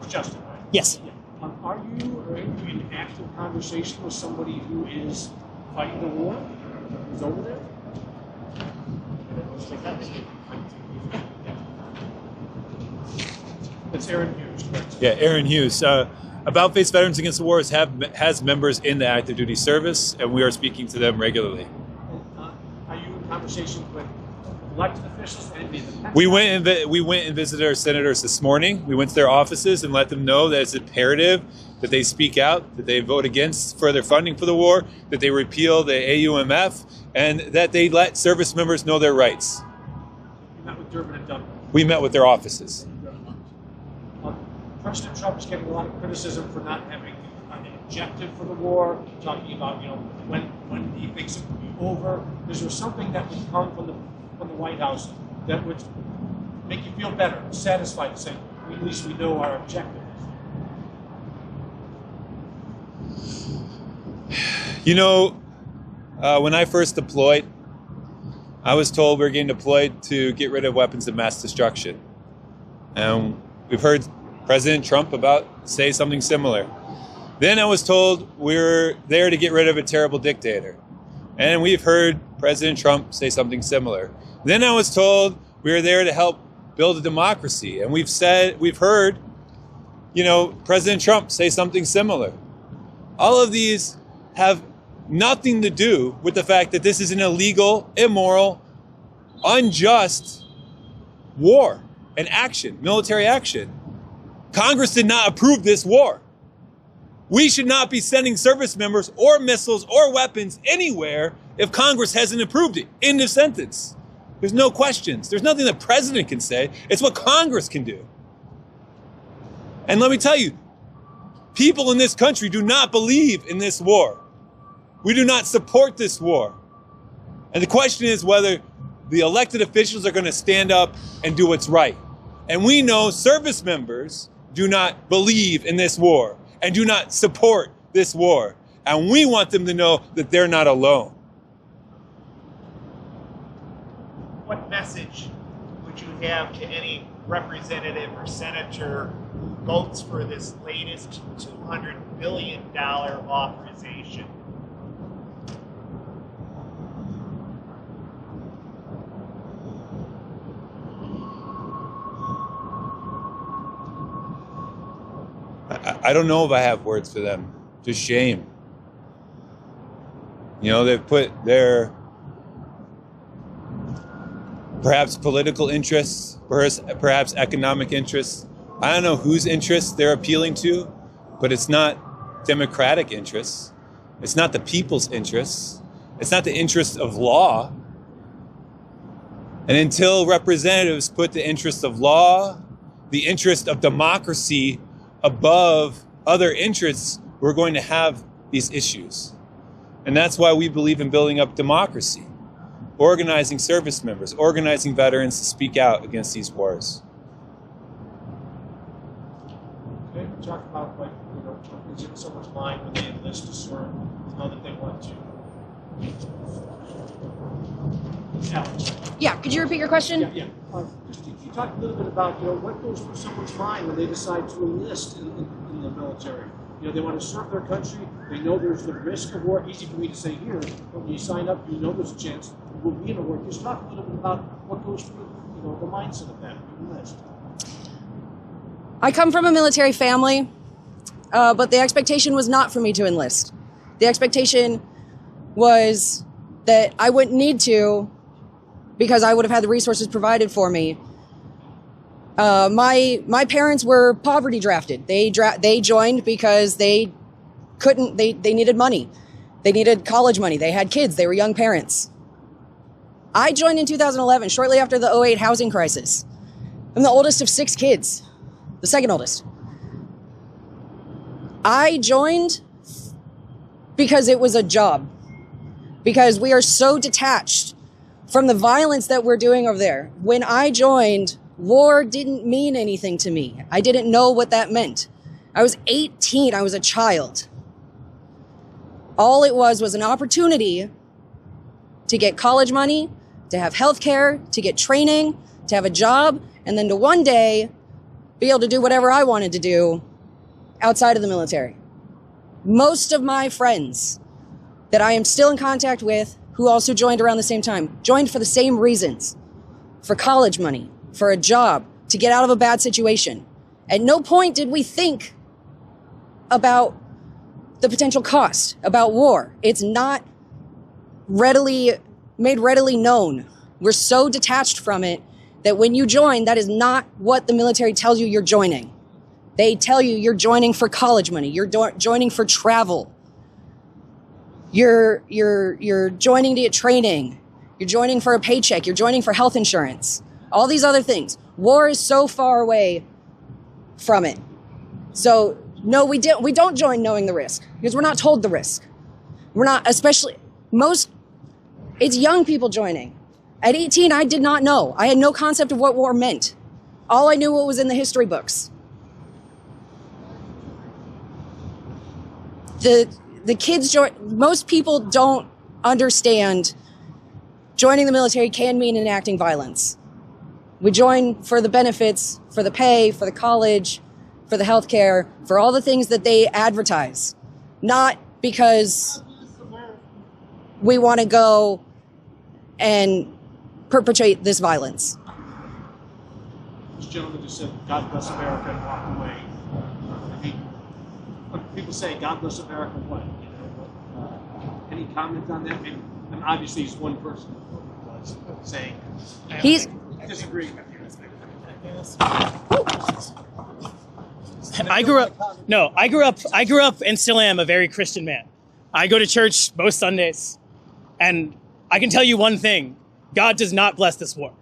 Justin, right? Yes. Yeah. Are you in active conversation with somebody who is fighting the war? Who's over there? It's Aaron Hughes, correct? Yeah, Aaron Hughes. About Face Veterans Against the War has members in the active duty service, and we are speaking to them regularly. Are you in conversation with elected officials and the We went and visited our senators this morning. We went to their offices and let them know that it's imperative that they speak out, that they vote against further funding for the war, that they repeal the AUMF, and that they let service members know their rights. You met with Durbin and Dublin. We met with their offices. President Trump is getting a lot of criticism for not having an objective for the war, talking about when he thinks it will be over. Is there something that would come from the White House that would make you feel better, satisfied, to say at least we know our objective is? When I first deployed, I was told we were getting deployed to get rid of weapons of mass destruction. And we've heard President Trump say something similar. Then I was told we're there to get rid of a terrible dictator. And we've heard President Trump say something similar. Then I was told we were there to help build a democracy. And we've heard, President Trump say something similar. All of these have nothing to do with the fact that this is an illegal, immoral, unjust war and action, military action. Congress did not approve this war. We should not be sending service members or missiles or weapons anywhere if Congress hasn't approved it. End of sentence. There's no questions. There's nothing the president can say. It's what Congress can do. And let me tell you, people in this country do not believe in this war. We do not support this war. And the question is whether the elected officials are going to stand up and do what's right. And we know service members do not believe in this war and do not support this war. And we want them to know that they're not alone. What message would you have to any representative or senator who votes for this latest $200 billion authorization? I don't know if I have words for them. Just shame. They've put their perhaps political interests, perhaps economic interests. I don't know whose interests they're appealing to, but it's not democratic interests. It's not the people's interests. It's not the interests of law. And until representatives put the interest of law, the interest of democracy above other interests, we're going to have these issues. And that's why we believe in building up democracy, organizing service members, organizing veterans to speak out against these wars. Okay, we talked about is it so much mind when they enlist to serve, that they want to. Alex. Yeah, could you repeat your question? Yeah. Just you talk a little bit about what goes through someone's mind when they decide to enlist in the military. They want to serve their country. They know there's the risk of war. Easy for me to say here, but when you sign up, there's a chance we'll be in a war. Just talk a little bit about what goes through the mindset of that enlist. I come from a military family, but the expectation was not for me to enlist. The expectation was that I wouldn't need to because I would have had the resources provided for me. My parents were poverty drafted. They joined because they needed money. They needed college money. They had kids. They were young parents. I joined in 2011, shortly after the 2008 housing crisis. I'm the oldest of 6 kids, the second oldest. I joined because it was a job, because we are so detached from the violence that we're doing over there. When I joined, war didn't mean anything to me. I didn't know what that meant. I was 18. I was a child. All it was an opportunity to get college money, to have health care, to get training, to have a job, and then to one day be able to do whatever I wanted to do outside of the military. Most of my friends that I am still in contact with, who also joined around the same time, joined for the same reasons. For college money, for a job, to get out of a bad situation. At no point did we think about the potential cost, about war. It's not made readily known. We're so detached from it that when you join, that is not what the military tells you you're joining. They tell you you're joining for college money. You're joining for travel. You're joining to get training. You're joining for a paycheck. You're joining for health insurance. All these other things. War is so far away from it. So no, we don't join knowing the risk, because we're not told the risk. We're not, it's young people joining. At 18, I did not know. I had no concept of what war meant. All I knew what was in the history books. The kids join. Most people don't understand joining the military can mean enacting violence. We join for the benefits, for the pay, for the college, for the healthcare, for all the things that they advertise, not because we want to go and perpetrate this violence. This gentleman just said, "God bless America," and walked away. I mean, when people say, "God bless America," what? Any comment on that? I mean, and obviously, he's one person who was saying. He's disagreeing. I grew up and still am a very Christian man. I go to church most Sundays, and I can tell you one thing: God does not bless this war.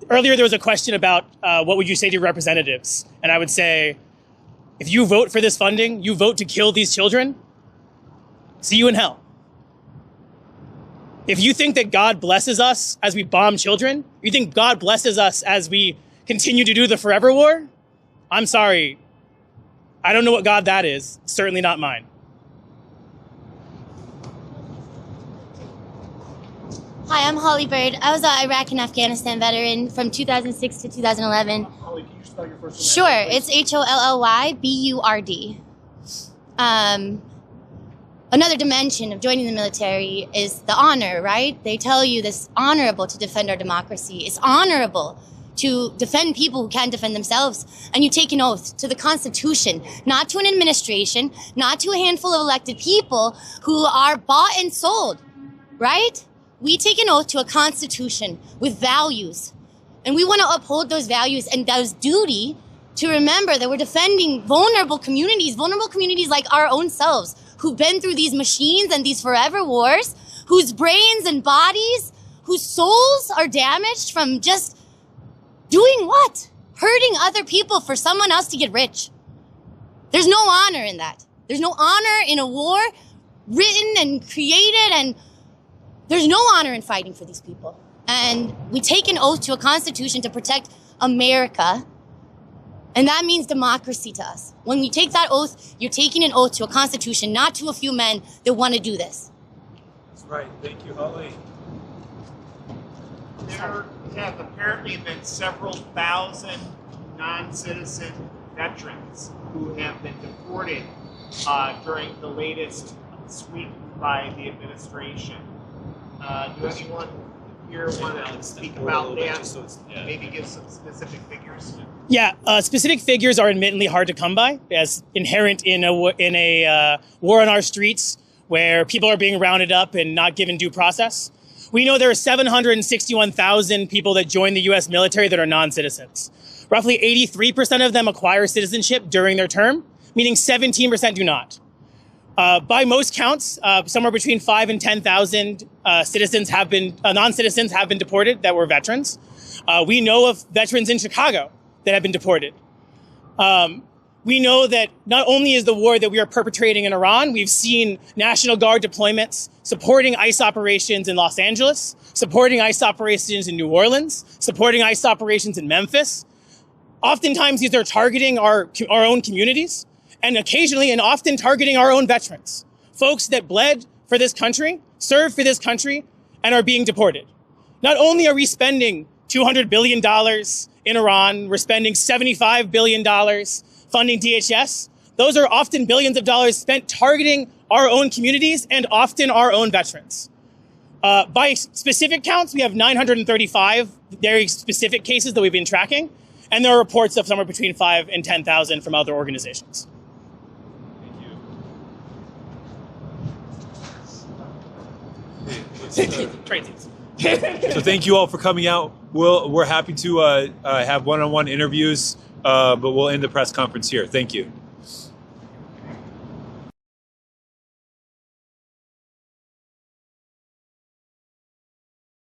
Earlier, there was a question about what would you say to your representatives, and I would say, if you vote for this funding, you vote to kill these children. See you in hell. If you think that God blesses us as we bomb children, you think God blesses us as we continue to do the forever war, I'm sorry. I don't know what God that is. Certainly not mine. Hi, I'm Holly Bird. I was an Iraq and Afghanistan veteran from 2006 to 2011. Holly, can you spell your first name? Sure, it's HOLLYBURD. Another dimension of joining the military is the honor, right? They tell you this honorable to defend our democracy. It's honorable to defend people who can't defend themselves. And you take an oath to the Constitution, not to an administration, not to a handful of elected people who are bought and sold, right? We take an oath to a Constitution with values. And we want to uphold those values and those duty to remember that we're defending vulnerable communities like our own selves, who've been through these machines and these forever wars, whose brains and bodies, whose souls are damaged from just doing what? Hurting other people for someone else to get rich. There's no honor in that. There's no honor in a war written and created, and there's no honor in fighting for these people. And we take an oath to a Constitution to protect America, and that means democracy to us. When you take that oath, you're taking an oath to a Constitution, not to a few men that want to do this. That's right. Thank you, Holly. There have apparently been several thousand non-citizen veterans who have been deported during the latest sweep by the administration. Do anyone here want to speak about that? Maybe give some specific figures? Yeah, specific figures are admittedly hard to come by, as inherent in a war on our streets where people are being rounded up and not given due process. We know there are 761,000 people that join the U.S. military that are non-citizens. Roughly 83% of them acquire citizenship during their term, meaning 17% do not. By most counts, somewhere between 5,000 and 10,000 non-citizens have been deported that were veterans. We know of veterans in Chicago that have been deported. We know that not only is the war that we are perpetrating in Iran, we've seen National Guard deployments supporting ICE operations in Los Angeles, supporting ICE operations in New Orleans, supporting ICE operations in Memphis. Oftentimes, these are targeting our own communities, and occasionally and often targeting our own veterans, folks that bled for this country, served for this country, and are being deported. Not only are we spending $200 billion in Iran. We're spending $75 billion funding DHS. Those are often billions of dollars spent targeting our own communities and often our own veterans. By specific counts, we have 935 very specific cases that we've been tracking, and there are reports of somewhere between 5,000 and 10,000 from other organizations. Thank you. So thank you all for coming out. We're happy to have one-on-one interviews, but we'll end the press conference here. Thank you.